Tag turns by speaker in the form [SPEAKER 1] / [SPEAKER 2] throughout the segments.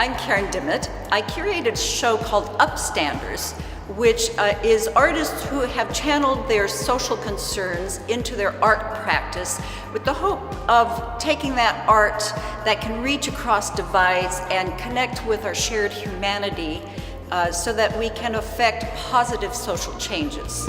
[SPEAKER 1] I'm Karen Dimit. I curated a show called UPSTANDERS, which is artists who have channeled their social concerns into their art practice with the hope of taking that art that can reach across divides and connect with our shared humanity so that we can affect positive social changes.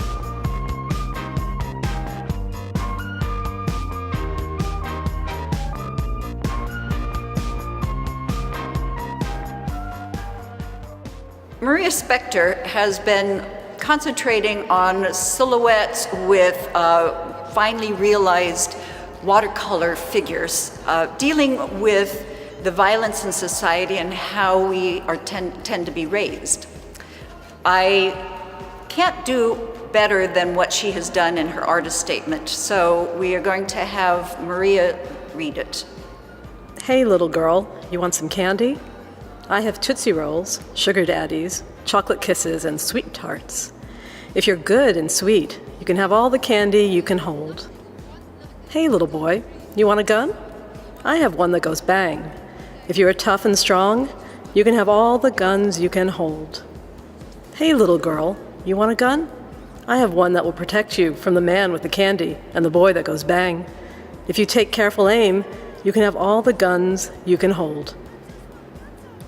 [SPEAKER 1] Maria Spector has been concentrating on silhouettes with finely realized watercolor figures, dealing with the violence in society and how we tend to be raised. I can't do better than what she has done in her artist statement, so we are going to have Maria read it.
[SPEAKER 2] Hey little girl, you want some candy? I have Tootsie Rolls, Sugar Daddies, Chocolate Kisses, and Sweet Tarts. If you're good and sweet, you can have all the candy you can hold. Hey little boy, you want a gun? I have one that goes bang. If you are tough and strong, you can have all the guns you can hold. Hey little girl, you want a gun? I have one that will protect you from the man with the candy and the boy that goes bang. If you take careful aim, you can have all the guns you can hold.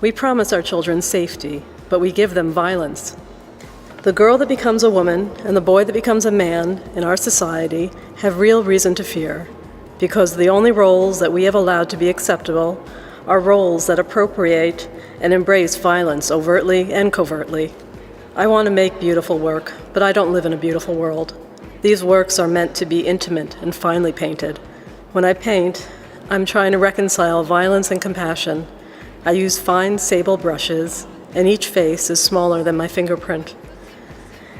[SPEAKER 2] We promise our children safety, but we give them violence. The girl that becomes a woman and the boy that becomes a man in our society have real reason to fear, because the only roles that we have allowed to be acceptable are roles that appropriate and embrace violence overtly and covertly. I want to make beautiful work, but I don't live in a beautiful world. These works are meant to be intimate and finely painted. When I paint, I'm trying to reconcile violence and compassion. I use fine sable brushes, and each face is smaller than my fingerprint.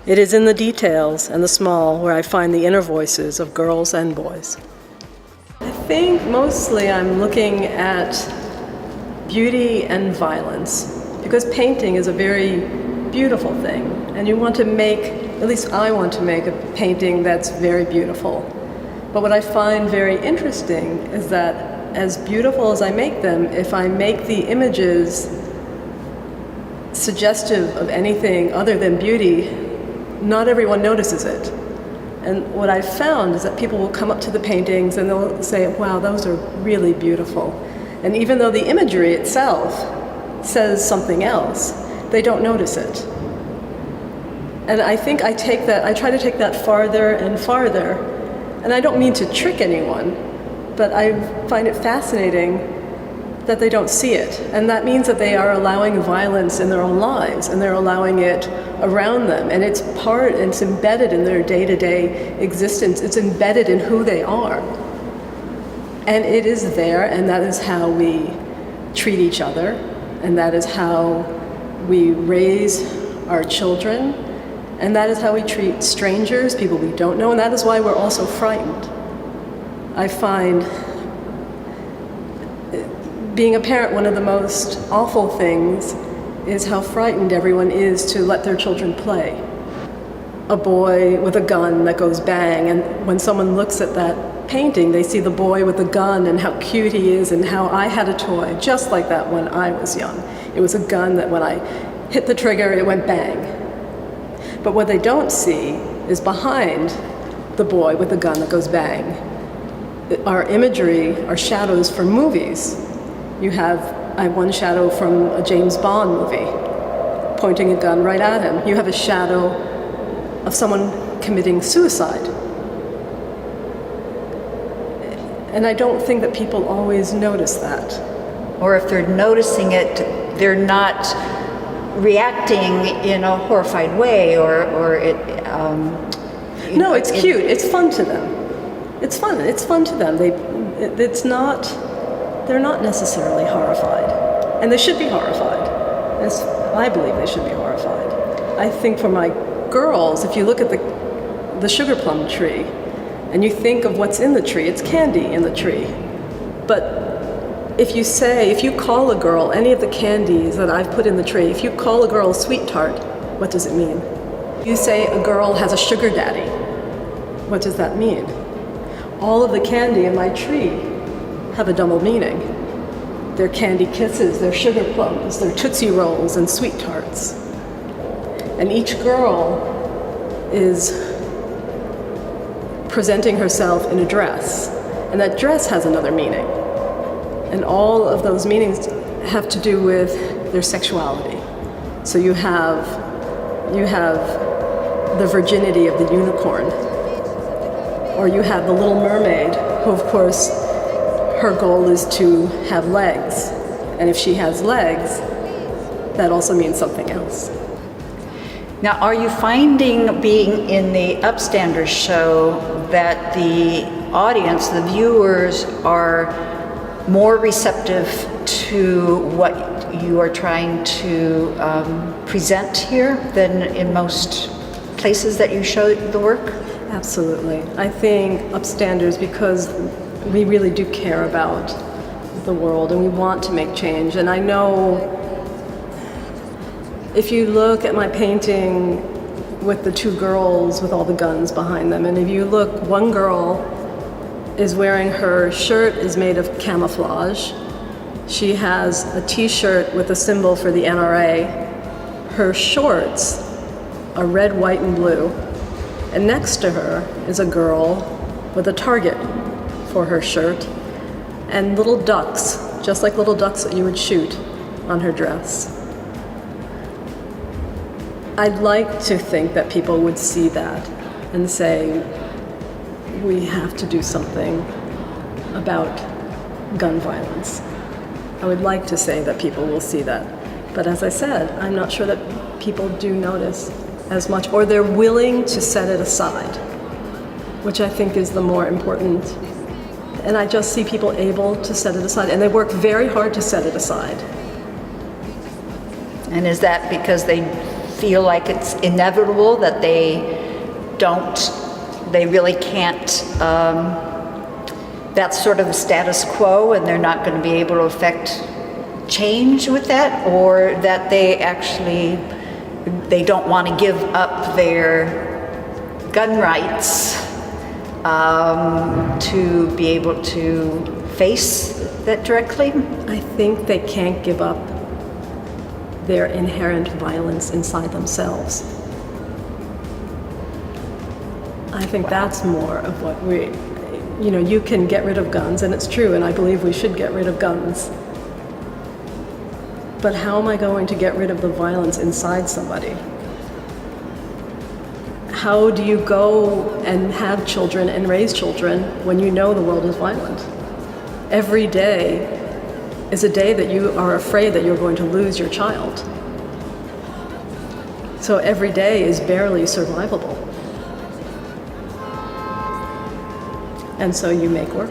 [SPEAKER 2] It is in the details and the small where I find the inner voices of girls and boys. I think mostly I'm looking at beauty and violence, because painting is a very beautiful thing, and you want to make, at least I want to make a painting that's very beautiful. But what I find very interesting is that as beautiful as I make them, if I make the images suggestive of anything other than beauty, not everyone notices it. And what I've found is that people will come up to the paintings and they'll say, wow, those are really beautiful. And even though the imagery itself says something else, they don't notice it. And I think I try to take that farther and farther. And I don't mean to trick anyone, but I find it fascinating that they don't see it. And that means that they are allowing violence in their own lives, and they're allowing it around them. And it's embedded in their day-to-day existence. It's embedded in who they are. And it is there, and that is how we treat each other, and that is how we raise our children, and that is how we treat strangers, people we don't know, and that is why we're also frightened. I find being a parent, one of the most awful things is how frightened everyone is to let their children play. A boy with a gun that goes bang, and when someone looks at that painting, they see the boy with the gun and how cute he is and how I had a toy just like that when I was young. It was a gun that when I hit the trigger, it went bang. But what they don't see is behind the boy with the gun that goes bang. Our imagery are shadows from movies. I have one shadow from a James Bond movie, pointing a gun right at him. You have a shadow of someone committing suicide. And I don't think that people always notice that.
[SPEAKER 1] Or if they're noticing it, they're not reacting in a horrified way, or it.
[SPEAKER 2] No, it's cute. It's fun to them. It's fun. It's fun to them. They're not necessarily horrified, and they should be horrified. I believe they should be horrified. I think for my girls, if you look at the sugar plum tree, and you think of what's in the tree, it's candy in the tree. But if you call a girl any of the candies that I've put in the tree, if you call a girl a sweet tart, what does it mean? You say a girl has a sugar daddy, what does that mean? All of the candy in my tree have a double meaning. They're candy kisses, they're sugar plums, they're Tootsie Rolls and sweet tarts. And each girl is presenting herself in a dress, and that dress has another meaning. And all of those meanings have to do with their sexuality. So you have the virginity of the unicorn, or you have the Little Mermaid, who of course her goal is to have legs. And if she has legs, that also means something else.
[SPEAKER 1] Now, are you finding, being in the UPSTANDERS show, that the audience, the viewers, are more receptive to what you are trying to present here than in most places that you show the work?
[SPEAKER 2] Absolutely. I think UPSTANDERS, because we really do care about the world and we want to make change. And I know if you look at my painting with the two girls with all the guns behind them, and if you look, one girl is wearing, her shirt is made of camouflage. She has a t-shirt with a symbol for the NRA. Her shorts are red, white, and blue. And next to her is a girl with a target for her shirt and little ducks, just like little ducks that you would shoot, on her dress. I'd like to think that people would see that and say, we have to do something about gun violence. I would like to say that people will see that. But as I said, I'm not sure that people do notice as much, or they're willing to set it aside, which I think is the more important. And I just see people able to set it aside, and they work very hard to set it aside.
[SPEAKER 1] And is that because they feel like it's inevitable, that they really can't, that's sort of the status quo and they're not going to be able to affect change with that, or that they don't want to give up their gun rights to be able to face that directly?
[SPEAKER 2] I think they can't give up their inherent violence inside themselves. I think that's more of what you can get rid of guns, and it's true, and I believe we should get rid of guns. But how am I going to get rid of the violence inside somebody? How do you go and have children and raise children when you know the world is violent? Every day is a day that you are afraid that you're going to lose your child. So every day is barely survivable. And so you make work.